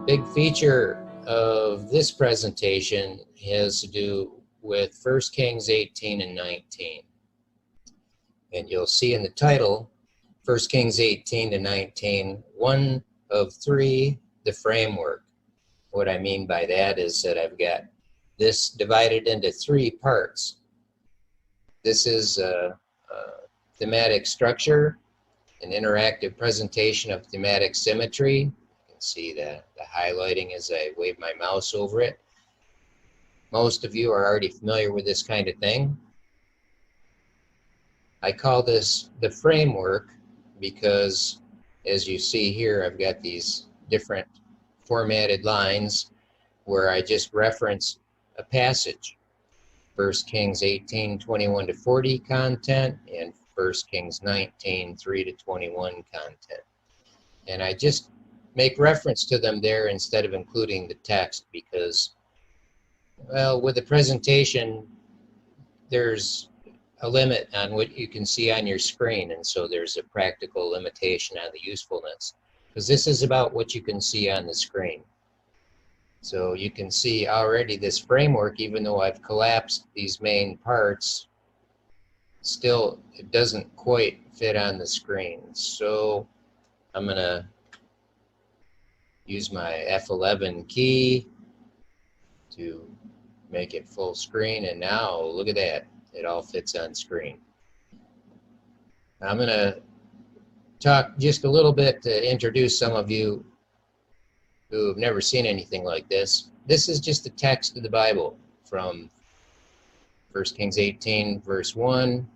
big feature of this presentation has to do with 1 Kings 18 and 19. And you'll see in the title, 1 Kings 18 to 19, one of three, the framework. What I mean by that is that I've got this divided into three parts. This is a thematic structure, an interactive presentation of thematic symmetry. You can see the highlighting as I wave my mouse over it. Most of you are already familiar with this kind of thing. I call this the framework because, as you see here, I've got these different formatted lines where I just reference a passage. 1 Kings 18, 21 to 40 content, and 1 Kings 19, 3 to 21 content. And I just make reference to them there instead of including the text because, well, with the presentation, there's a limit on what you can see on your screen, and so there's a practical limitation on the usefulness, because this is about what you can see on the screen. So you can see already this framework, even though I've collapsed these main parts, still it doesn't quite fit on the screen. So I'm going to use my F11 key to make it full screen, and now look at that. It all fits on screen. I'm going to talk just a little bit to introduce some of you who have never seen anything like this. This is just the text of the Bible from 1 Kings 18, verse 1,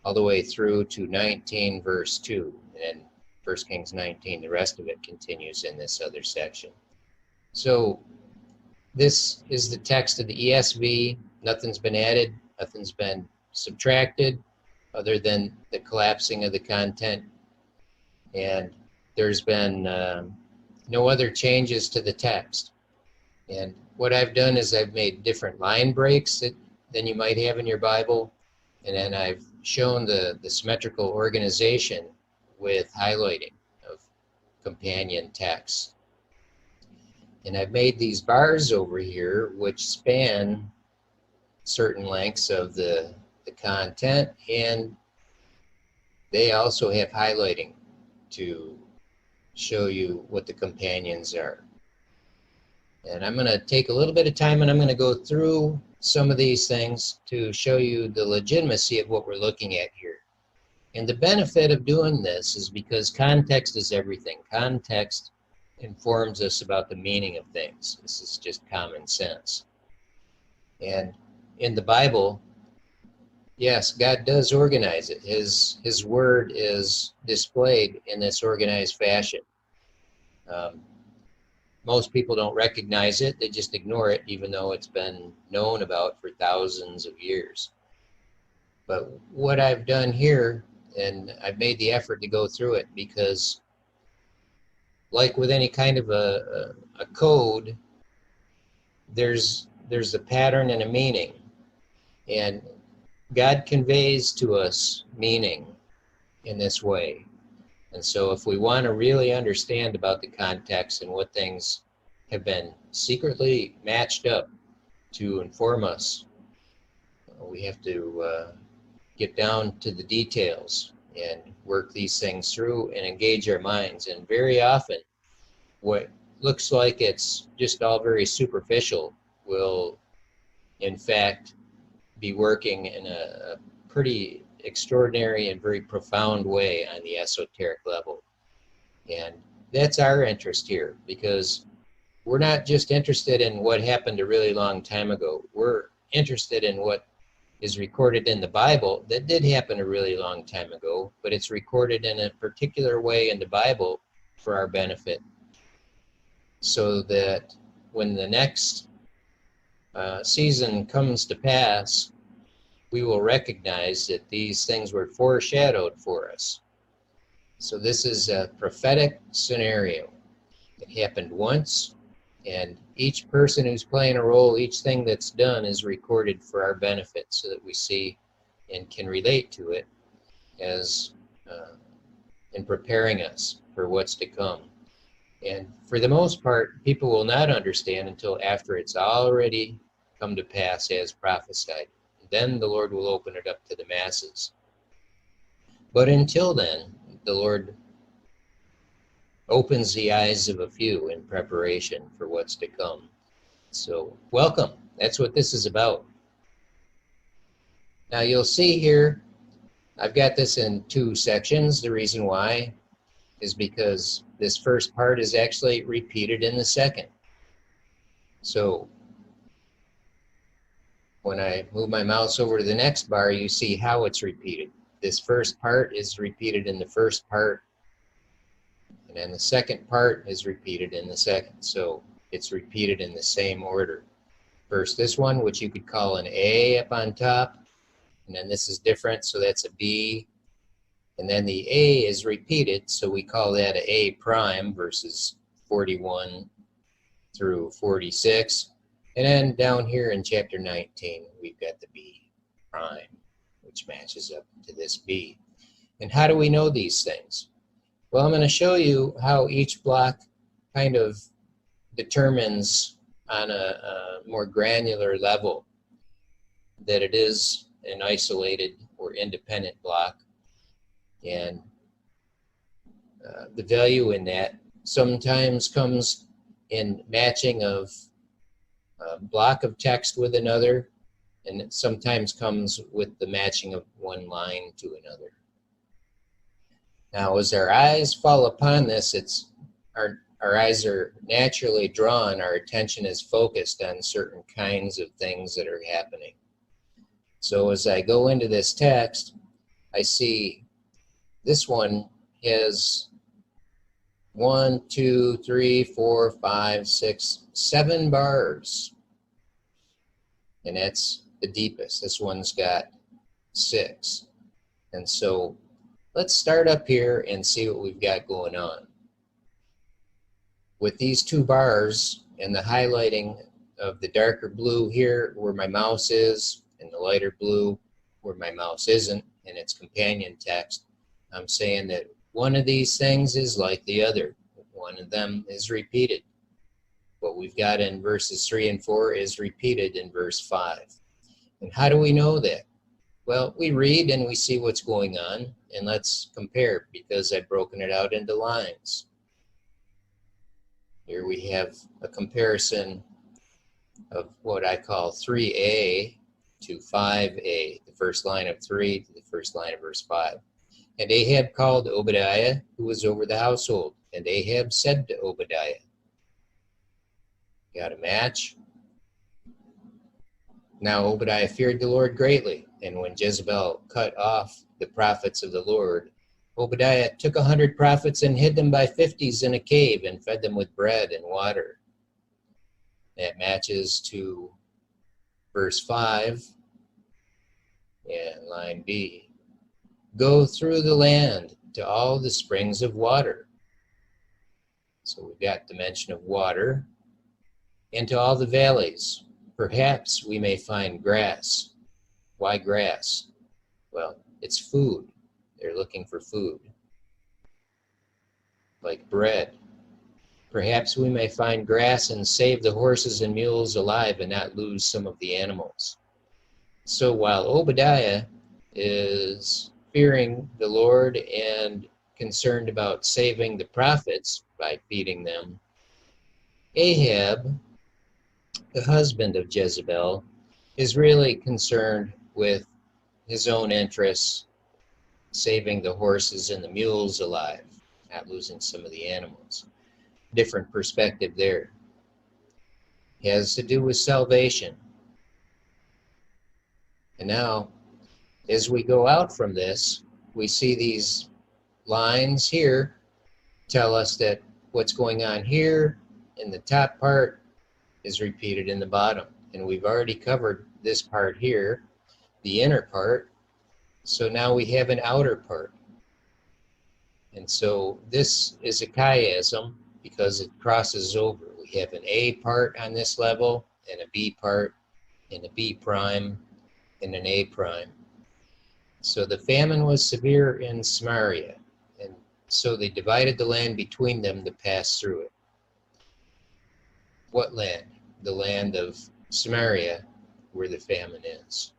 all the way through to 19, verse 2. And 1 Kings 19, the rest of it continues in this other section. So this is the text of the ESV. Nothing's been added, nothing's been subtracted other than the collapsing of the content. And there's been no other changes to the text. And what I've done is I've made different line breaks than you might have in your Bible. And then I've shown the symmetrical organization with highlighting of companion text. And I've made these bars over here which span certain lengths of the content, and they also have highlighting to show you what the companions are. And I'm going to take a little bit of time and I'm going to go through some of these things to show you the legitimacy of what we're looking at here. And the benefit of doing this is because context is everything. Context informs us about the meaning of things. This is just common sense. And in the Bible, yes, God does organize it. His word is displayed in this organized fashion. Most people don't recognize it. They just ignore it, even though it's been known about for thousands of years. But what I've done here, and I've made the effort to go through it because, like with any kind of a code, there's a pattern and a meaning. And God conveys to us meaning in this way. And so if we want to really understand about the context and what things have been secretly matched up to inform us, we have to get down to the details and work these things through and engage our minds. And very often, what looks like it's just all very superficial will, in fact, be working in a pretty extraordinary and very profound way on the esoteric level. And that's our interest here, because we're not just interested in what happened a really long time ago. We're interested in what is recorded in the Bible that did happen a really long time ago, but it's recorded in a particular way in the Bible for our benefit, so that when the next season comes to pass, we will recognize that these things were foreshadowed for us. So this is a prophetic scenario. It happened once, and each person who's playing a role, each thing that's done is recorded for our benefit so that we see and can relate to it as in preparing us for what's to come. And for the most part, people will not understand until after it's already come to pass as prophesied. Then the Lord will open it up to the masses. But until then, the Lord opens the eyes of a few in preparation for what's to come. So welcome. That's what this is about. Now you'll see here, I've got this in 2 sections. The reason why is because this first part is actually repeated in the second. So when I move my mouse over to the next bar, you see how it's repeated. This first part is repeated in the first part, and then the second part is repeated in the second. So it's repeated in the same order. First this one, which you could call an A up on top, and then this is different, so that's a B. And then the A is repeated, so we call that a A prime verses 41 through 46. And then down here in chapter 19, we've got the B prime, which matches up to this B. And how do we know these things? Well, I'm going to show you how each block kind of determines on a more granular level that it is an isolated or independent block. And the value in that sometimes comes in matching of a block of text with another, and it sometimes comes with the matching of one line to another. Now, as our eyes fall upon this, our eyes are naturally drawn, our attention is focused on certain kinds of things that are happening. So as I go into this text, I see this one has 1, 2, 3, 4, 5, 6, 7 bars. And that's the deepest. This one's got 6. And so let's start up here and see what we've got going on. With these 2 bars and the highlighting of the darker blue here where my mouse is, and the lighter blue where my mouse isn't, and its companion text, I'm saying that one of these things is like the other. One of them is repeated. What we've got in verses 3 and 4 is repeated in verse 5. And how do we know that? Well, we read and we see what's going on, and let's compare because I've broken it out into lines. Here we have a comparison of what I call 3a to 5a, the first line of 3 to the first line of verse 5. And Ahab called Obadiah, who was over the household. And Ahab said to Obadiah, got a match? Now Obadiah feared the Lord greatly. And when Jezebel cut off the prophets of the Lord, Obadiah took 100 prophets and hid them by 50s in a cave and fed them with bread and water. That matches to verse 5 and line B. Go through the land to all the springs of water. So we've got the mention of water. And to all the valleys. Perhaps we may find grass. Why grass? Well, it's food. They're looking for food. Like bread. Perhaps we may find grass and save the horses and mules alive and not lose some of the animals. So while Obadiah is fearing the Lord and concerned about saving the prophets by feeding them, Ahab, the husband of Jezebel, is really concerned with his own interests, saving the horses and the mules alive, not losing some of the animals. Different perspective there. It has to do with salvation. And now, as we go out from this, we see these lines here tell us that what's going on here in the top part is repeated in the bottom. And we've already covered this part here, the inner part. So now we have an outer part. And so this is a chiasm because it crosses over. We have an A part on this level and a B part and a B prime and an A prime. So the famine was severe in Samaria, and so they divided the land between them to pass through it. what land? The land of Samaria, where the famine is.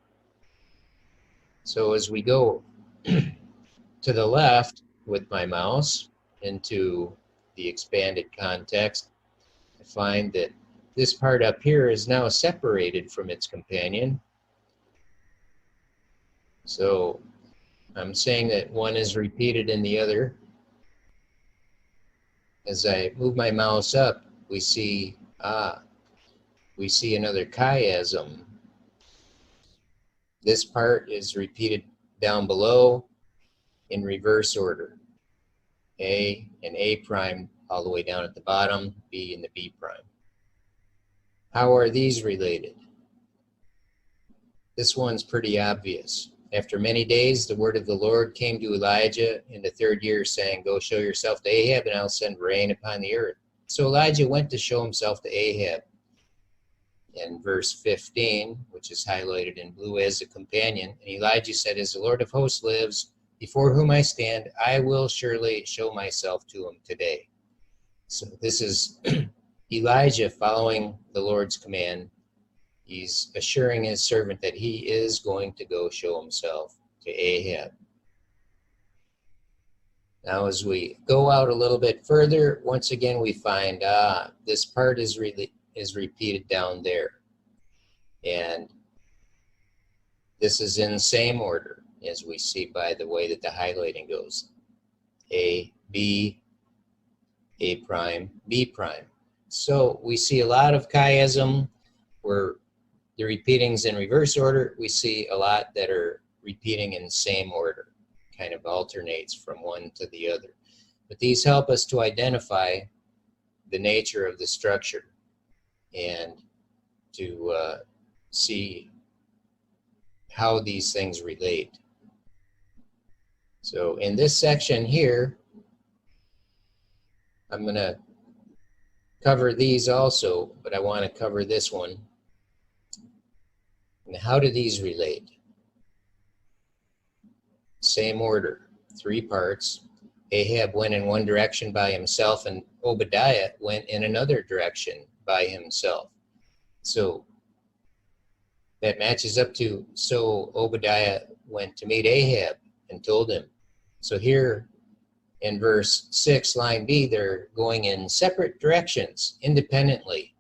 So as we go to the left with my mouse into the expanded context, I find that this part up here is now separated from its companion. So I'm saying that one is repeated in the other. As I move my mouse up, we see another chiasm. This part is repeated down below in reverse order. A and A prime all the way down at the bottom, B and the B prime. How are these related? This one's pretty obvious. After many days, the word of the Lord came to Elijah in the third year, saying, "Go show yourself to Ahab, and I'll send rain upon the earth." So Elijah went to show himself to Ahab. In verse 15, which is highlighted in blue as a companion, and Elijah said, "As the Lord of hosts lives, before whom I stand, I will surely show myself to him today." So this is Elijah following the Lord's command. He's assuring his servant that he is going to go show himself to Ahab. Now as we go out a little bit further, once again we find this part is repeated down there. And this is in the same order as we see by the way that the highlighting goes. A, B, A prime, B prime. So we see a lot of chiasm where the repeating's in reverse order. We see a lot that are repeating in the same order, kind of alternates from one to the other. But these help us to identify the nature of the structure and to see how these things relate. So in this section here, I'm going to cover these also, but I want to cover this one. And how do these relate? Same order, 3 parts. Ahab went in one direction by himself, and Obadiah went in another direction by himself. So that matches up to, so Obadiah went to meet Ahab and told him. So here in verse 6, line B, they're going in separate directions independently.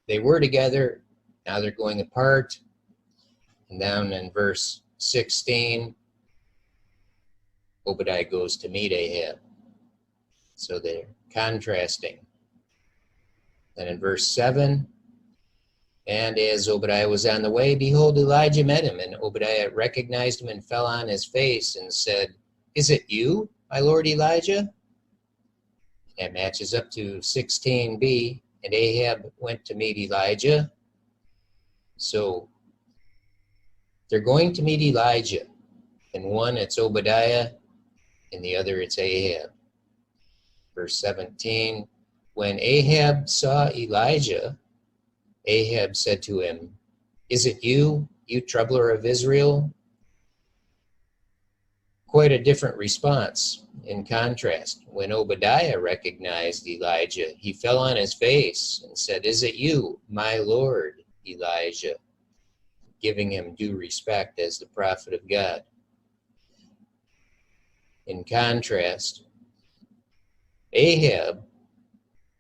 They were together, now they're going apart. And down in verse 16, Obadiah goes to meet Ahab. So they're contrasting. Then in verse 7, and as Obadiah was on the way, behold, Elijah met him, and Obadiah recognized him and fell on his face and said, "Is it you, my lord Elijah?" That matches up to 16b, and Ahab went to meet Elijah. So they're going to meet Elijah. In one, it's Obadiah. In the other, it's Ahab. Verse 17, when Ahab saw Elijah, Ahab said to him, "Is it you, you troubler of Israel?" Quite a different response. In contrast, when Obadiah recognized Elijah, he fell on his face and said, "Is it you, my lord Elijah?" Giving him due respect as the prophet of God. In contrast, Ahab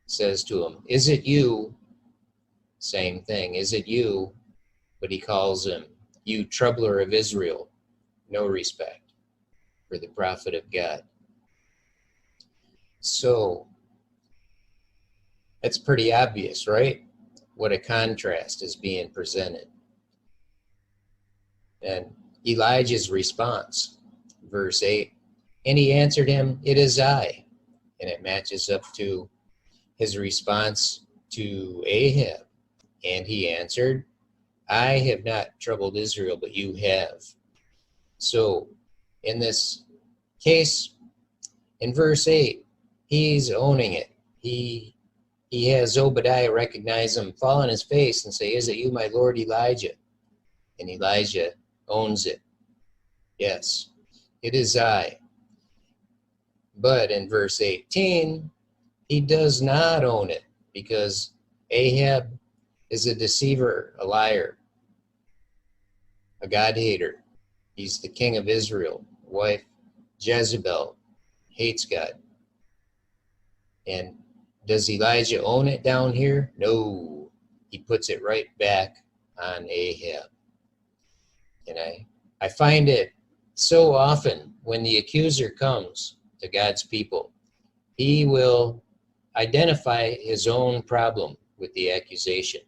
says to him, "Is it you?" Same thing, "Is it you?" But he calls him, "You troubler of Israel." No respect for the prophet of God. So, it's pretty obvious, right? What a contrast is being presented. And Elijah's response, verse 8, and he answered him, "It is I." And it matches up to his response to Ahab. And he answered, "I have not troubled Israel, but you have." So in this case, in verse 8, he's owning it. He has Obadiah recognize him, fall on his face and say, "Is it you, my lord Elijah?" And Elijah owns it. "Yes, it is I." But in verse 18, he does not own it, because Ahab is a deceiver, a liar, a God-hater. He's the king of Israel. Wife Jezebel hates God. And does Elijah own it down here? No. He puts it right back on Ahab. And I find it so often when the accuser comes to God's people, he will identify his own problem with the accusation.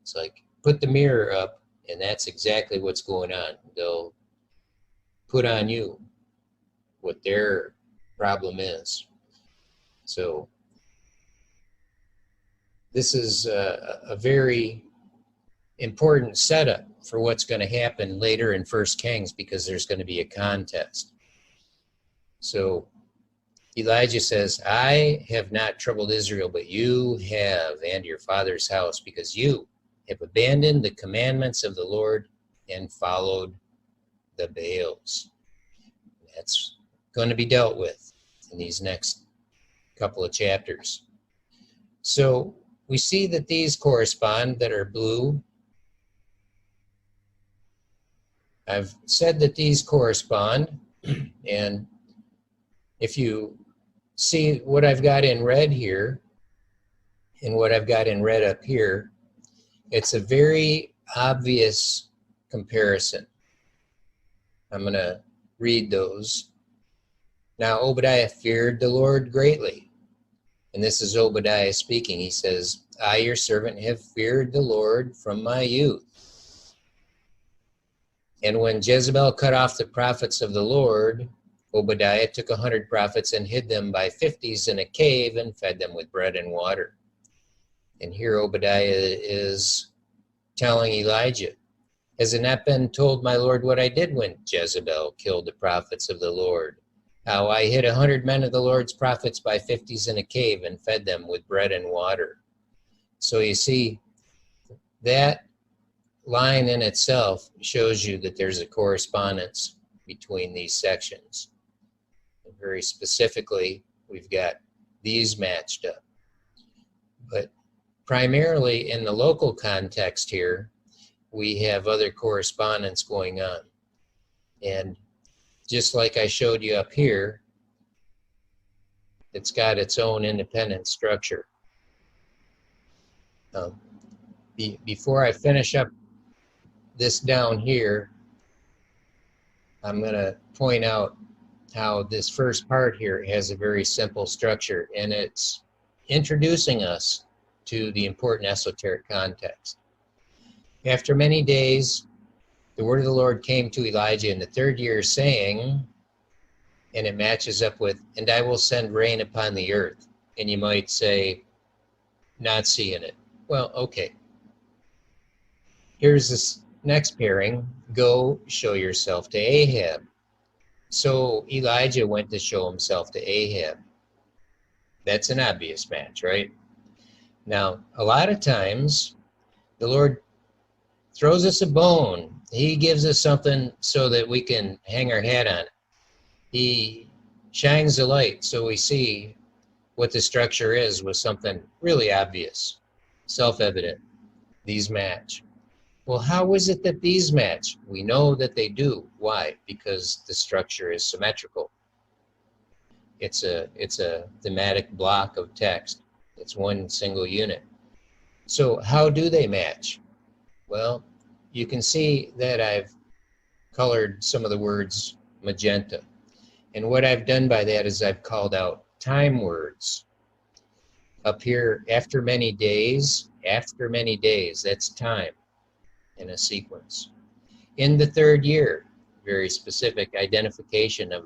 It's like, put the mirror up, and that's exactly what's going on. They'll put on you what their problem is. So this is a very important setup for what's going to happen later in 1 Kings, because there's going to be a contest. So Elijah says, I have not troubled Israel, but you have, and your father's house, because you have abandoned the commandments of the Lord and followed the Baals. That's going to be dealt with in these next couple of chapters. So we see that these correspond, that are blue. I've said that these correspond, and if you see what I've got in red here and what I've got in red up here, it's a very obvious comparison. I'm going to read those. Now Obadiah feared the Lord greatly. And this is Obadiah speaking. He says, I, your servant, have feared the Lord from my youth. And when Jezebel cut off the prophets of the Lord, Obadiah took 100 prophets and hid them by 50s in a cave and fed them with bread and water. And here Obadiah is telling Elijah, has it not been told my Lord what I did when Jezebel killed the prophets of the Lord? How I hid 100 men of the Lord's prophets by 50s in a cave and fed them with bread and water. So you see, that line in itself shows you that there's a correspondence between these sections. And very specifically, we've got these matched up. But primarily in the local context here, we have other correspondence going on. And just like I showed you up here, it's got its own independent structure. Before I finish up this down here, I'm going to point out how this first part here has a very simple structure, and it's introducing us to the important esoteric context. After many days, the word of the Lord came to Elijah in the 3rd year, saying, and it matches up with, and I will send rain upon the earth. And you might say, not seeing it. Well, okay. Here's this next pairing, go show yourself to Ahab. So Elijah went to show himself to Ahab. That's an obvious match, right? Now, a lot of times, the Lord throws us a bone. He gives us something so that we can hang our hat on it. He shines the light so we see what the structure is with something really obvious, self-evident. These match. Well, how is it that these match? We know that they do. Why? Because the structure is symmetrical. It's a thematic block of text. It's one single unit. So how do they match? Well, you can see that I've colored some of the words magenta. And what I've done by that is I've called out time words. Up here, after many days, that's time in a sequence. In the 3rd year, very specific identification of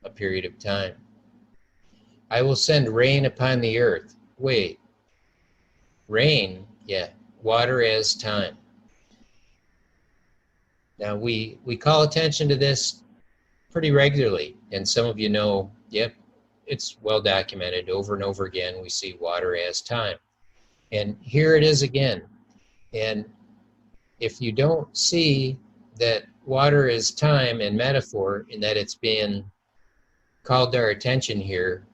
a period of time. I will send rain upon the earth. Wait, rain, yeah, water as time. Now we call attention to this pretty regularly, and some of you know, yep, it's well documented over and over again. We see water as time. And here it is again. And if you don't see that water is time and metaphor, and that it's being called to our attention here,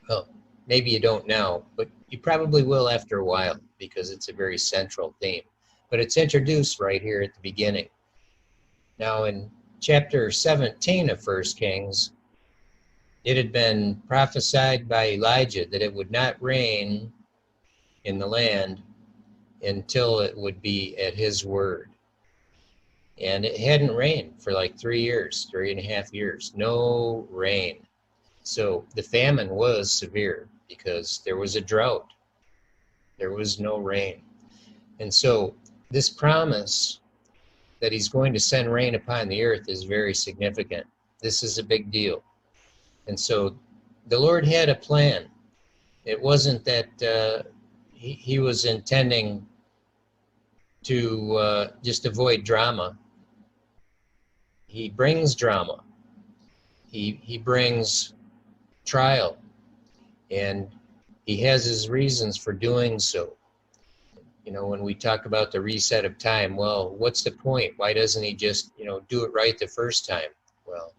well, maybe you don't now, but You probably will after a while because it's a very central theme. But it's introduced right here at the beginning. Now in chapter 17 of 1 Kings, it had been prophesied by Elijah that it would not rain in the land until it would be at his word. And it hadn't rained for like 3 years, 3.5 years, no rain. So the famine was severe because there was a drought. There was no rain. And so this promise that he's going to send rain upon the earth is very significant. This is a big deal. And so the Lord had a plan. It wasn't that he was intending to just avoid drama. He brings drama. He brings trial. And he has his reasons for doing so. You know, when we talk about the reset of time, well, what's the point? Why doesn't he just, do it right the first time? Well,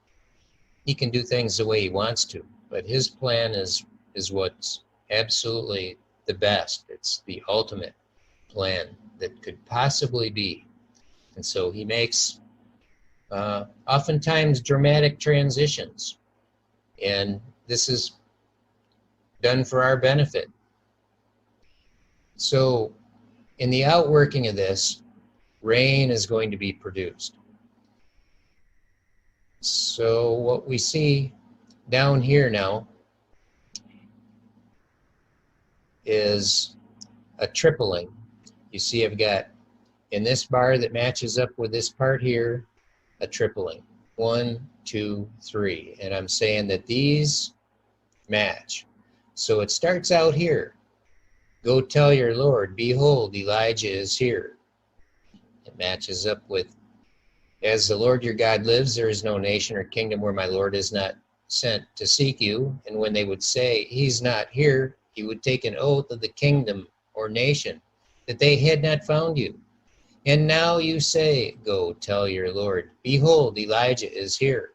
he can do things the way he wants to, but his plan is what's absolutely the best. It's the ultimate plan that could possibly be. And so he makes oftentimes dramatic transitions, and this is done for our benefit. So in the outworking of this, rain is going to be produced. So what we see down here now is a tripling. You see I've got in this bar that matches up with this part here, a tripling. 1, 2, 3. And I'm saying that these match. So it starts out here. Go tell your Lord, behold, Elijah is here. It matches up with, as the Lord your God lives, there is no nation or kingdom where my Lord is not sent to seek you. And when they would say, he's not here, he would take an oath of the kingdom or nation that they had not found you. And now you say, go tell your Lord, behold, Elijah is here.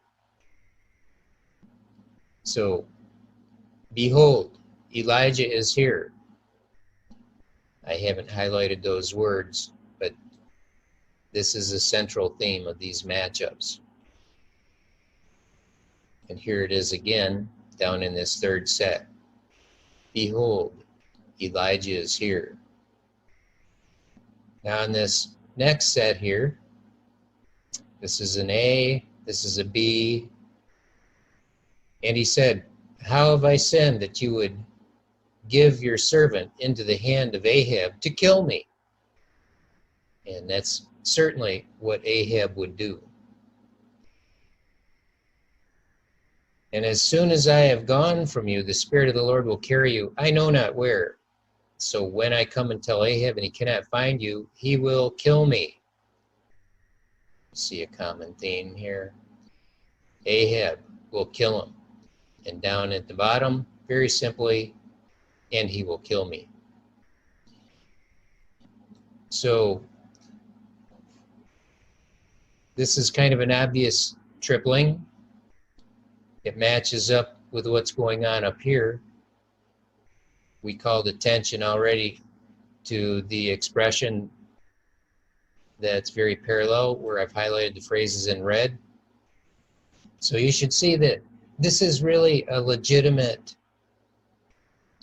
So, behold, Elijah is here. I haven't highlighted those words, but this is a central theme of these matchups. And here it is again, down in this third set. Behold, Elijah is here. Now in this next set here, this is an A, this is a B, and he said, how have I sinned that you would give your servant into the hand of Ahab to kill me? And that's certainly what Ahab would do. And as soon as I have gone from you, the Spirit of the Lord will carry you, I know not where. So when I come and tell Ahab and he cannot find you, he will kill me. See a common theme here. Ahab will kill him. And down at the bottom, very simply, and he will kill me. So this is kind of an obvious tripling. It matches up with what's going on up here. We called attention already to the expression that's very parallel, where I've highlighted the phrases in red. So you should see that this is really a legitimate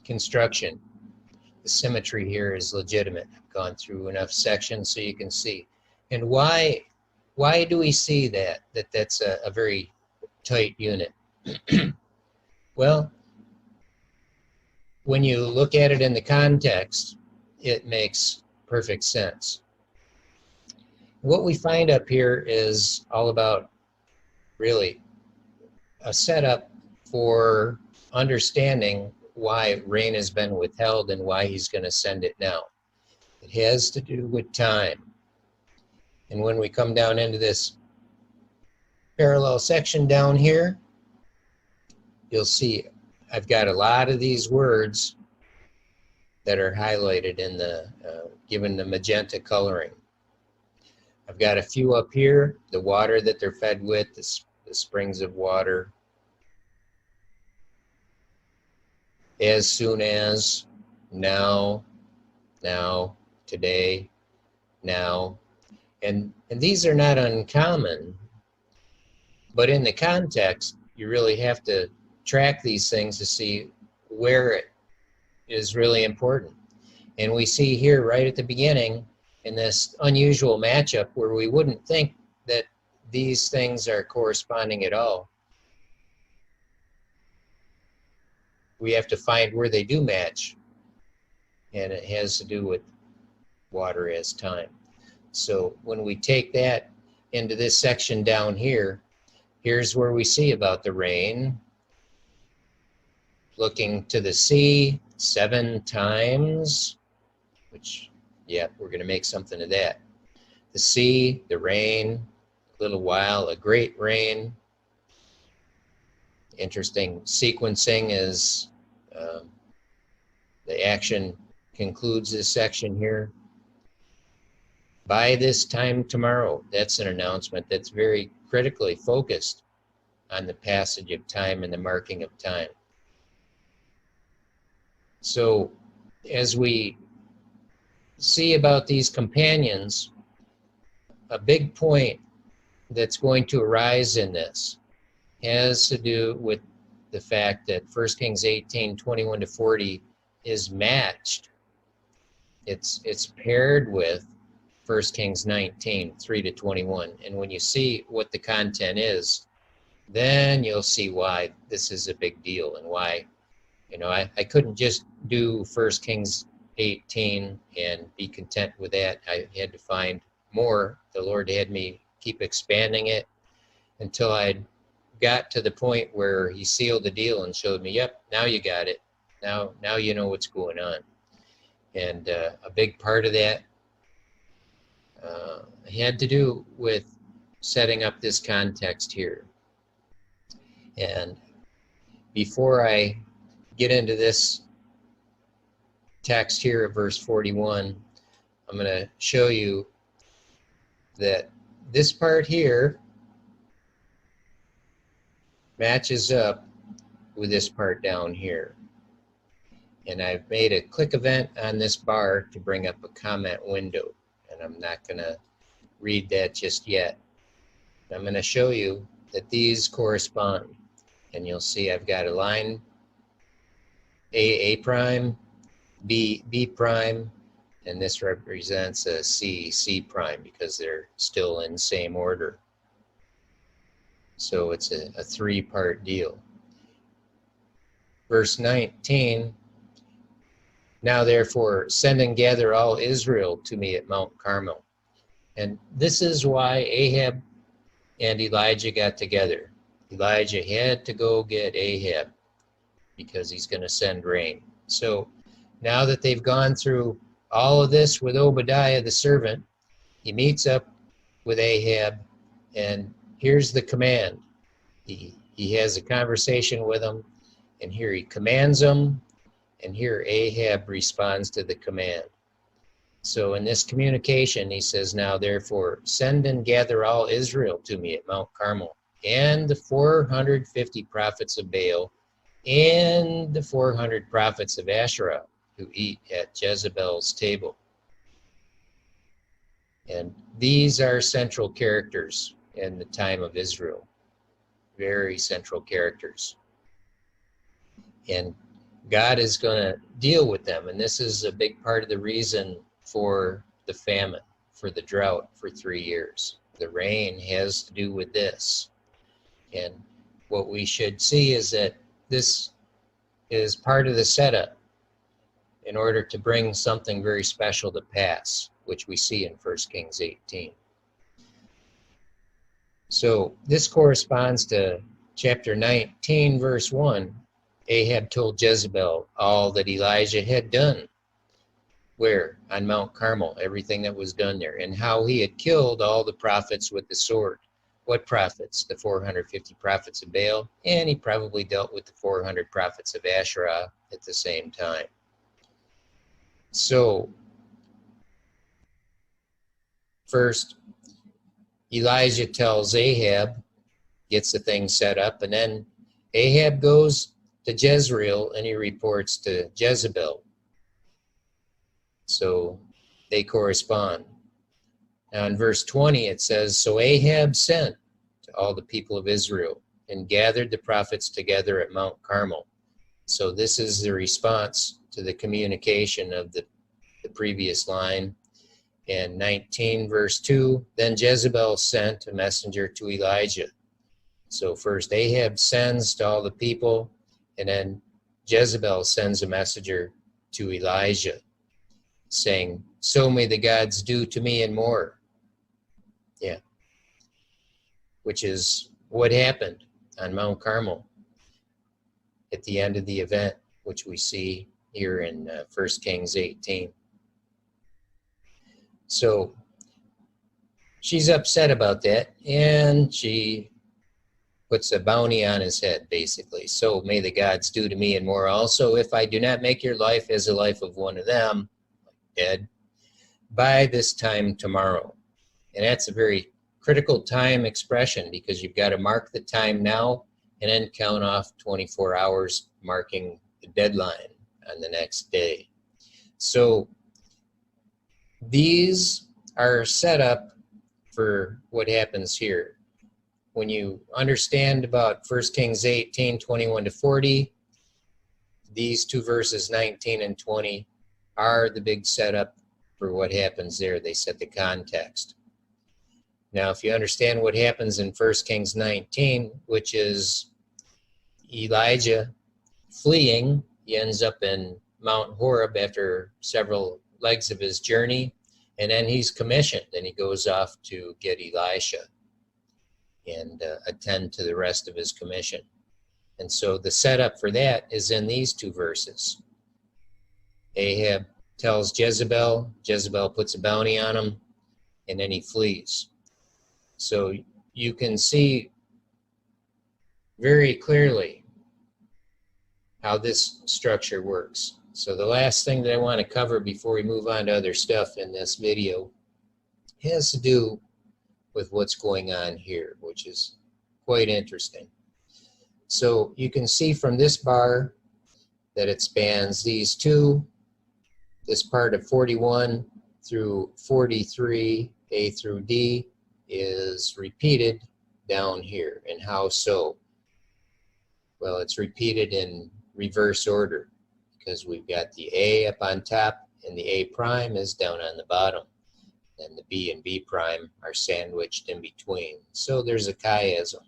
construction. The symmetry here is legitimate. I've gone through enough sections so you can see. And why do we see that's a very tight unit? Well, when you look at it in the context, it makes perfect sense. What we find up here is all about really a setup for understanding why rain has been withheld and why he's going to send it now. It has to do with time. And when we come down into this parallel section down here, you'll see I've got a lot of these words that are highlighted in the, given the magenta coloring. I've got a few up here, the water that they're fed with, the springs of water. As soon as, now, now, today, now. And these are not uncommon, but in the context, you really have to track these things to see where it is really important. And we see here right at the beginning in this unusual matchup where we wouldn't think that these things are corresponding at all. We have to find where they do match, and it has to do with water as time. So when we take that into this section down here, here's where we see about the rain. Looking to the sea 7 times, which, yeah, we're going to make something of that. The sea, the rain, a little while, a great rain. Interesting sequencing is the action concludes this section here. By this time tomorrow, that's an announcement that's very critically focused on the passage of time and the marking of time. So as we see about these companions, a big point that's going to arise in this has to do with the fact that 1 Kings 18, 21 to 40 is matched. It's paired with 1 Kings 19, 3 to 21. And when you see what the content is, then you'll see why this is a big deal and why, you know, I couldn't just do 1 Kings 18 and be content with that. I had to find more. The Lord had me keep expanding it until I got to the point where he sealed the deal and showed me, yep, now you got it. Now you know what's going on. And a big part of that had to do with setting up this context here. And before I get into this text here at verse 41, I'm going to show you that this part here matches up with this part down here. And I've made a click event on this bar to bring up a comment window. And I'm not going to read that just yet. I'm going to show you that these correspond. And you'll see I've got a line A prime, B prime, and this represents a C prime because they're still in same order. So it's a 3-part deal. Verse 19, now therefore send and gather all Israel to me at Mount Carmel. And this is why Ahab and Elijah got together. Elijah had to go get Ahab because he's going to send rain. So now that they've gone through all of this with Obadiah the servant, he meets up with Ahab, and here's the command. He has a conversation with him, and here he commands him, and here Ahab responds to the command. So in this communication, he says, now therefore send and gather all Israel to me at Mount Carmel, and the 450 prophets of Baal, and the 400 prophets of Asherah who eat at Jezebel's table. And these are central characters in the time of Israel. Very central characters. And God is going to deal with them. And this is a big part of the reason for the famine, for the drought for 3 years. The rain has to do with this. And what we should see is that this is part of the setup in order to bring something very special to pass, which we see in 1 Kings 18. So this corresponds to chapter 19, verse 1. Ahab told Jezebel all that Elijah had done. Where? On Mount Carmel, everything that was done there, and how he had killed all the prophets with the sword. What prophets? The 450 prophets of Baal, and he probably dealt with the 400 prophets of Asherah at the same time. So, first, Elijah tells Ahab, gets the thing set up, and then Ahab goes to Jezreel and he reports to Jezebel. So they correspond. Now in verse 20 it says, so Ahab sent to all the people of Israel and gathered the prophets together at Mount Carmel. So this is the response to the communication of the previous line. And 19 verse 2, then Jezebel sent a messenger to Elijah. So first Ahab sends to all the people, and then Jezebel sends a messenger to Elijah, saying, so may the gods do to me and more. Yeah. Which is what happened on Mount Carmel at the end of the event, which we see here in 1 Kings 18. So she's upset about that, and she puts a bounty on his head, basically. So may the gods do to me and more also, if I do not make your life as the life of one of them, dead, by this time tomorrow. And that's a very critical time expression, because you've got to mark the time now and then count off 24 hours, marking the deadline on the next day. So these are set up for what happens here. When you understand about 1 Kings 18, 21 to 40, these two verses, 19 and 20, are the big setup for what happens there. They set the context. Now, if you understand what happens in 1 Kings 19, which is Elijah fleeing, he ends up in Mount Horeb after several legs of his journey, and then he's commissioned, and he goes off to get Elisha and attend to the rest of his commission. And so the setup for that is in these two verses. Ahab tells Jezebel, Jezebel puts a bounty on him, and then he flees. So you can see very clearly how this structure works. So the last thing that I want to cover before we move on to other stuff in this video has to do with what's going on here, which is quite interesting. So you can see from this bar that it spans these two, this part of 41 through 43, A through D, is repeated down here. And how so? Well, it's repeated in reverse order, because we've got the A up on top and the A prime is down on the bottom, and the B and B prime are sandwiched in between. So there's a chiasm.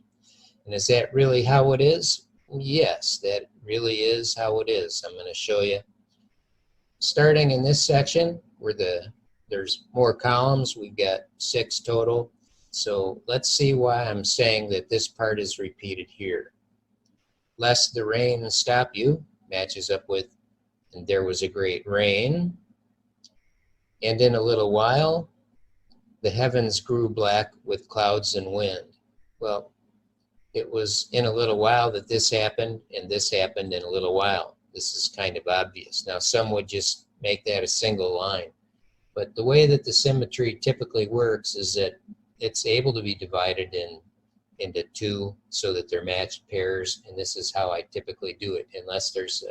And is that really how it is? Yes, that really is how it is. I'm going to show you. Starting in this section where there's more columns, we've got 6 total. So let's see why I'm saying that this part is repeated here. Lest the rain stop you matches up with, and there was a great rain. And in a little while, the heavens grew black with clouds and wind. Well, it was in a little while that this happened, and this happened in a little while. This is kind of obvious. Now, some would just make that a single line. But the way that the symmetry typically works is that it's able to be divided into 2 so that they're matched pairs, and this is how I typically do it, unless there's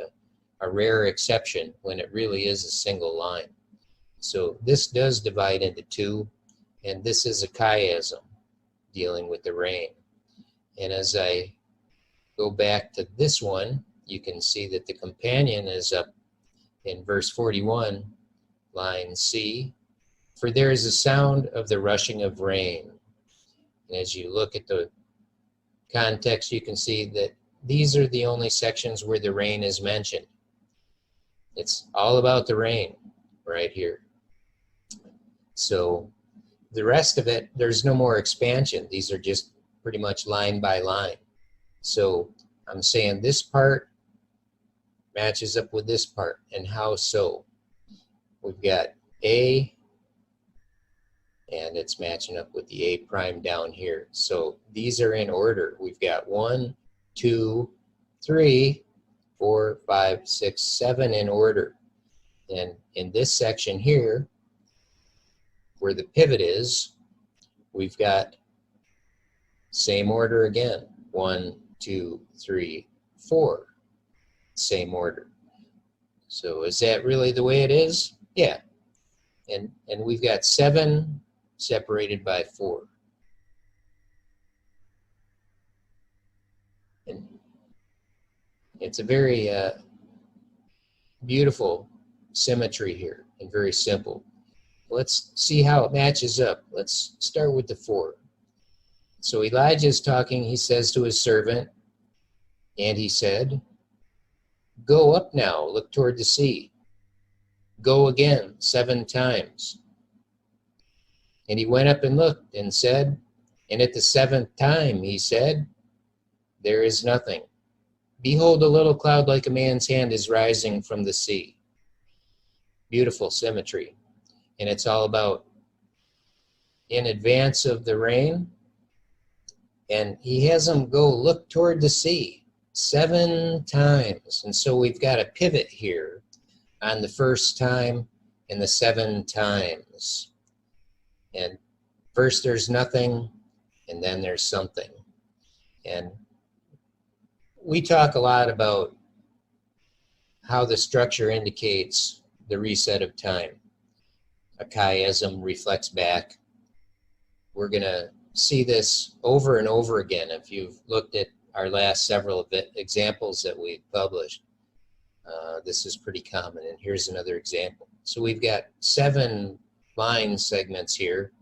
a rare exception when it really is a single line. So this does divide into 2, and this is a chiasm dealing with the rain. And as I go back to this one, you can see that the companion is up in verse 41, line C. For there is a sound of the rushing of rain. And as you look at the context, you can see that these are the only sections where the rain is mentioned. It's all about the rain right here. So the rest of it, there's no more expansion. These are just pretty much line by line. So I'm saying this part matches up with this part. And how so? We've got A, and it's matching up with the A prime down here. So these are in order. We've got 1, 2, 3, 4, 5, 6, 7 in order. And in this section here, where the pivot is, we've got same order again. 1, 2, 3, 4. Same order. So is that really the way it is? Yeah, And we've got 7 separated by 4. And it's a very beautiful symmetry here and very simple. Let's see how it matches up. Let's start with the 4. So Elijah is talking, he says to his servant, and he said, "Go up now, look toward the sea. Go again 7 times. And he went up and looked and said, and at the 7th time he said, there is nothing. Behold, a little cloud like a man's hand is rising from the sea." Beautiful symmetry. And it's all about in advance of the rain. And he has them go look toward the sea 7 times. And so we've got a pivot here on the first time and the 7 times. And first there's nothing, and then there's something. And we talk a lot about how the structure indicates the reset of time. A chiasm reflects back. We're going to see this over and over again. If you've looked at our last several examples that we've published, this is pretty common. And here's another example. So we've got 7 line segments here,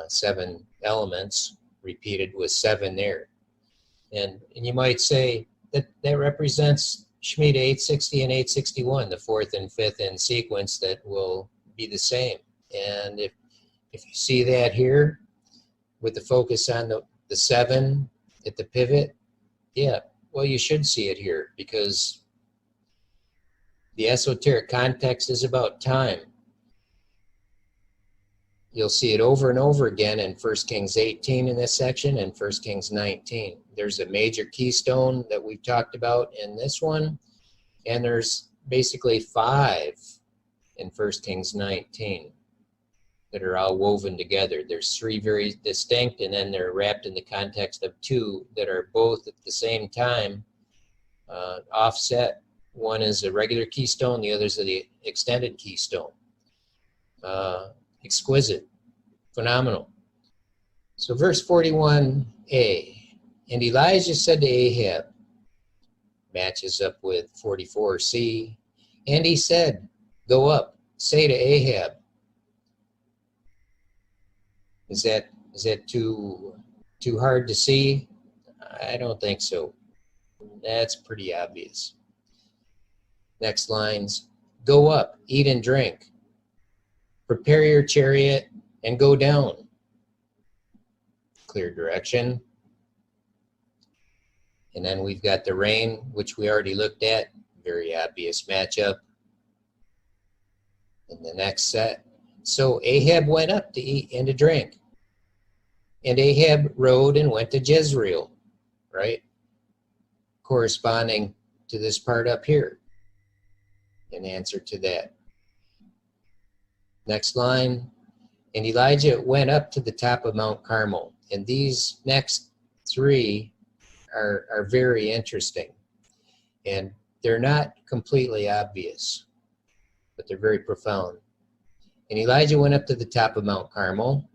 7 elements repeated with 7 there. And you might say that represents Shemitah 860 and 861, the 4th and 5th in sequence that will be the same. And if you see that here with the focus on the 7 at the pivot, yeah, well, you should see it here because the esoteric context is about time. You'll see it over and over again in 1 Kings 18 in this section and 1 Kings 19. There's a major keystone that we've talked about in this one, and there's basically 5 in 1 Kings 19 that are all woven together. There's 3 very distinct, and then they're wrapped in the context of 2 that are both at the same time offset. One is a regular keystone, the other is the extended keystone. Exquisite, phenomenal. So verse 41a, and Elijah said to Ahab, matches up with 44c, and he said, go up, say to Ahab. Is that too hard to see? I don't think so. That's pretty obvious. Next lines, go up, eat and drink. Prepare your chariot and go down. Clear direction. And then we've got the rain, which we already looked at. Very obvious matchup. In the next set. So Ahab went up to eat and to drink. And Ahab rode and went to Jezreel, right? Corresponding to this part up here. In answer to that. Next line, and Elijah went up to the top of Mount Carmel. And these next 3 are very interesting. And they're not completely obvious, but they're very profound. And Elijah went up to the top of Mount Carmel,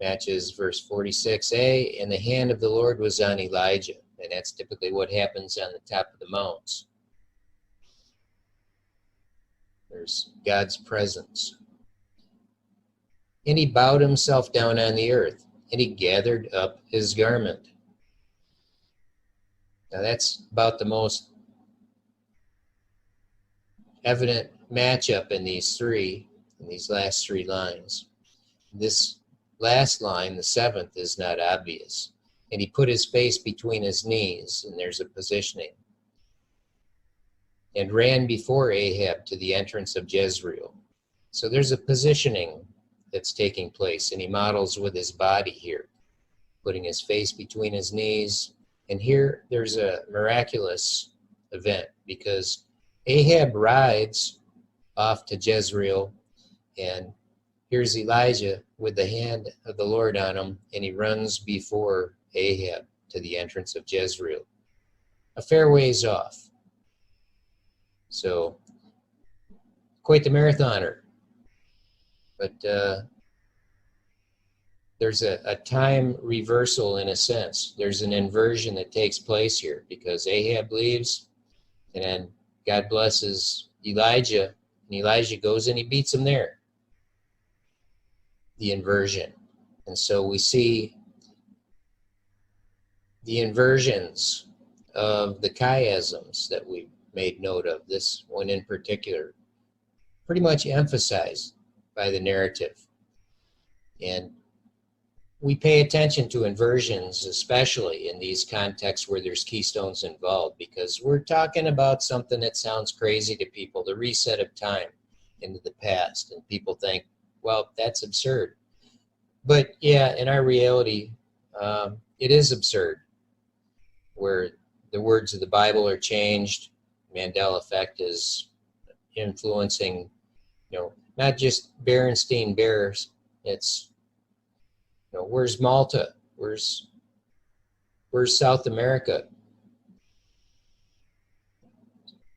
matches verse 46a, and the hand of the Lord was on Elijah. And that's typically what happens on the top of the mounts. There's God's presence. And he bowed himself down on the earth, and he gathered up his garment. Now that's about the most evident matchup in these last 3 lines. This last line, the 7th, is not obvious. And he put his face between his knees, and there's a positioning. And ran before Ahab to the entrance of Jezreel. So there's a positioning that's taking place, and he models with his body here, putting his face between his knees. And here there's a miraculous event because Ahab rides off to Jezreel, and here's Elijah with the hand of the Lord on him, and he runs before Ahab to the entrance of Jezreel, a fair ways off. So, quite the marathoner. But there's a time reversal in a sense. There's an inversion that takes place here because Ahab leaves, and then God blesses Elijah, and Elijah goes and he beats him there. The inversion. And so we see the inversions of the chiasms that we made note of, this one in particular, pretty much emphasized by the narrative. And we pay attention to inversions, especially in these contexts where there's keystones involved, because we're talking about something that sounds crazy to people, the reset of time into the past. And people think, well, that's absurd. But yeah, in our reality, it is absurd, where the words of the Bible are changed. Mandela effect is influencing, not just Berenstain Bears. It's, where's Malta? Where's South America?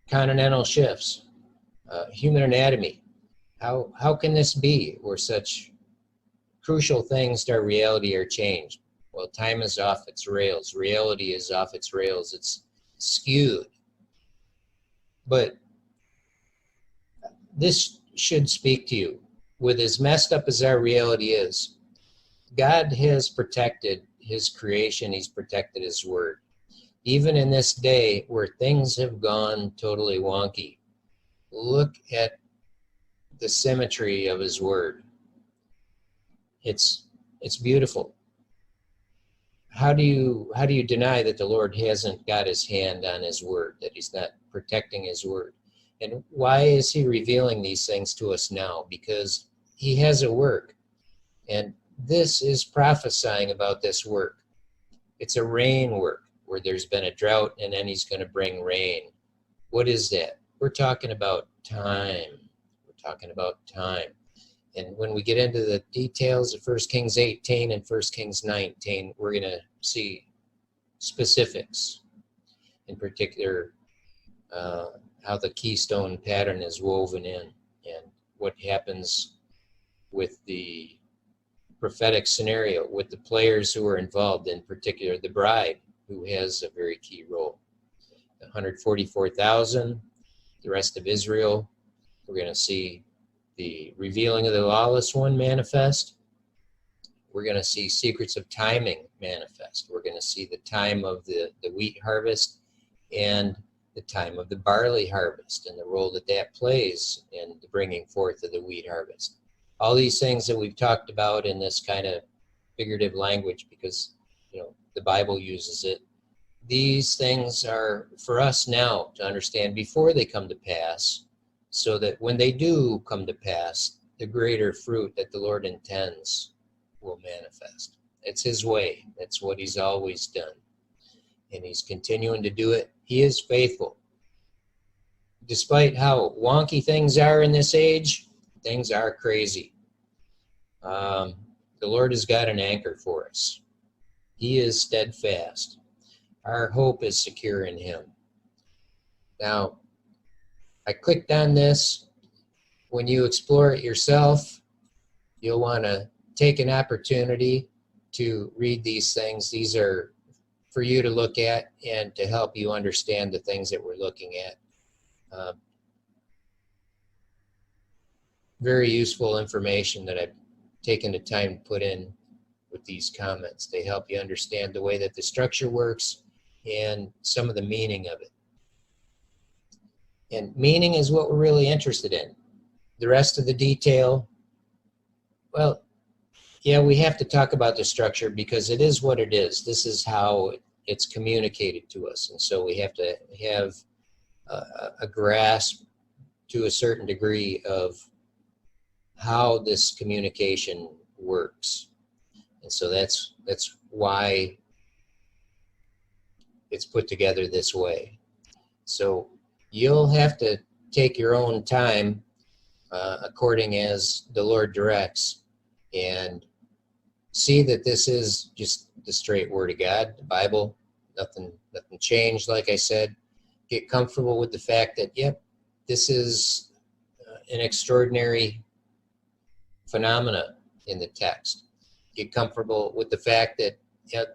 Continental shifts, human anatomy. How can this be where such crucial things to our reality are changed? Well, time is off its rails. Reality is off its rails. It's skewed. But this should speak to you. With as messed up as our reality is, God has protected his creation. He's protected his word. Even in this day where things have gone totally wonky, look at the symmetry of his word. It's beautiful. How do you deny that the Lord hasn't got his hand on his word, that he's not protecting his word? And why is he revealing these things to us now? Because he has a work. And this is prophesying about this work. It's a rain work where there's been a drought and then he's going to bring rain. What is that? We're talking about time. We're talking about time. And when we get into the details of 1 Kings 18 and 1 Kings 19, we're going to see specifics, in particular, how the keystone pattern is woven in and what happens with the prophetic scenario, with the players who are involved, in particular the bride, who has a very key role. The 144,000, the rest of Israel, we're going to see the revealing of the lawless one manifest. We're going to see secrets of timing manifest. We're going to see the time of the wheat harvest and the time of the barley harvest and the role that that plays in the bringing forth of the wheat harvest. All these things that we've talked about in this kind of figurative language, because the Bible uses it. These things are for us now to understand before they come to pass, so that when they do come to pass, the greater fruit that the Lord intends will manifest. It's his way. That's what he's always done. And he's continuing to do it. He is faithful. Despite how wonky things are in this age, things are crazy. The Lord has got an anchor for us. He is steadfast. Our hope is secure in him. Now, I clicked on this. When you explore it yourself, you'll want to take an opportunity to read these things. These are for you to look at and to help you understand the things that we're looking at. Very useful information that I've taken the time to put in with these comments. They help you understand the way that the structure works and some of the meaning of it. And meaning is what we're really interested in. The rest of the detail, well, yeah, we have to talk about the structure because it is what it is. This is how it's communicated to us. And so we have to have a grasp to a certain degree of how this communication works. And so that's why it's put together this way. So you'll have to take your own time according as the Lord directs and see that this is just the straight word of God, the Bible, nothing changed, like I said. Get comfortable with the fact that, yep, this is an extraordinary phenomena in the text. Get comfortable with the fact that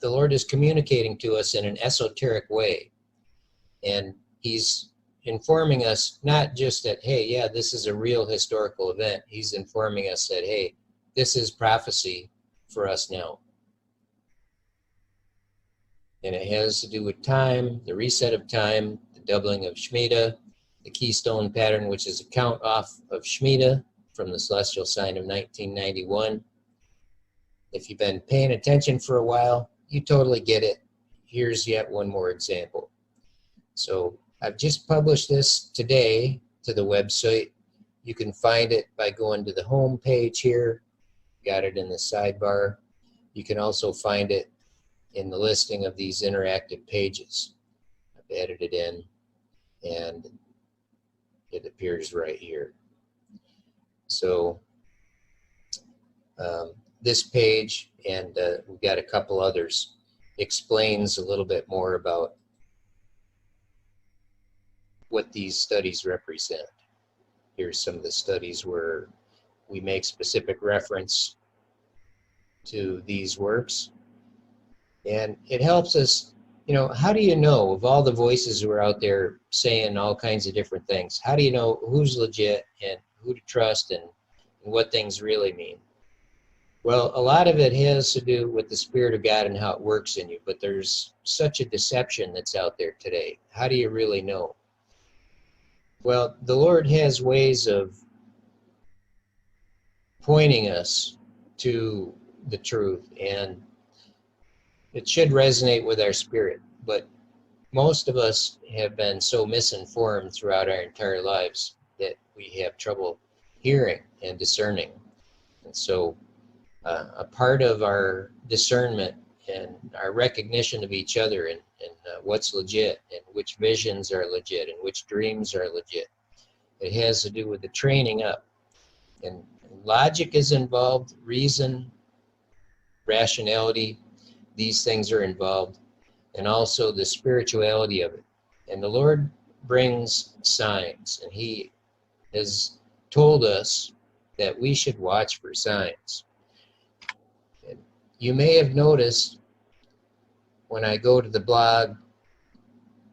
the Lord is communicating to us in an esoteric way. And he's informing us not just that, hey, yeah, this is a real historical event. He's informing us that, hey, this is prophecy for us now. And it has to do with time, the reset of time, the doubling of Shemitah, the keystone pattern, which is a count off of Shemitah from the celestial sign of 1991. If you've been paying attention for a while, you totally get it. Here's yet one more example. So I've just published this today to the website. You can find it by going to the home page here. Got it in the sidebar. You can also find it in the listing of these interactive pages. I've added it in, and it appears right here. So this page, and we've got a couple others, explains a little bit more about what these studies represent. Here's some of the studies where we make specific reference to these works. And it helps us, how do you know, of all the voices who are out there saying all kinds of different things, how do you know who's legit and who to trust and what things really mean? Well, a lot of it has to do with the Spirit of God and how it works in you, but there's such a deception that's out there today. How do you really know? Well, the Lord has ways of pointing us to the truth, and it should resonate with our spirit. But most of us have been so misinformed throughout our entire lives that we have trouble hearing and discerning. And so a part of our discernment and our recognition of each other and what's legit and which visions are legit and which dreams are legit, it has to do with the training up. And logic is involved, reason, rationality, these things are involved, and also the spirituality of it. And the Lord brings signs, and he has told us that we should watch for signs. And you may have noticed when I go to the blog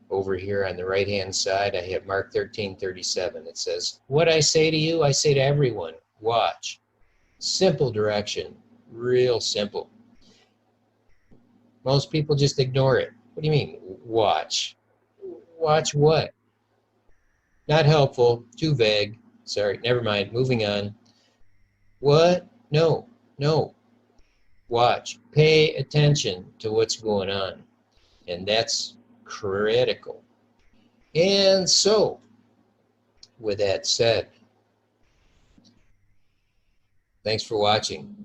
over here on the right hand side, I have Mark 13:37. It says, "What I say to you, I say to everyone, watch." Simple direction, real simple. Most people just ignore it. What do you mean, watch? Watch what? Not helpful, too vague. Sorry, never mind, moving on. What? No. Watch. Pay attention to what's going on. And that's critical. And so, with that said, thanks for watching.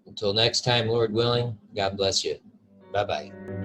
Until next time, Lord willing, God bless you. Bye-bye.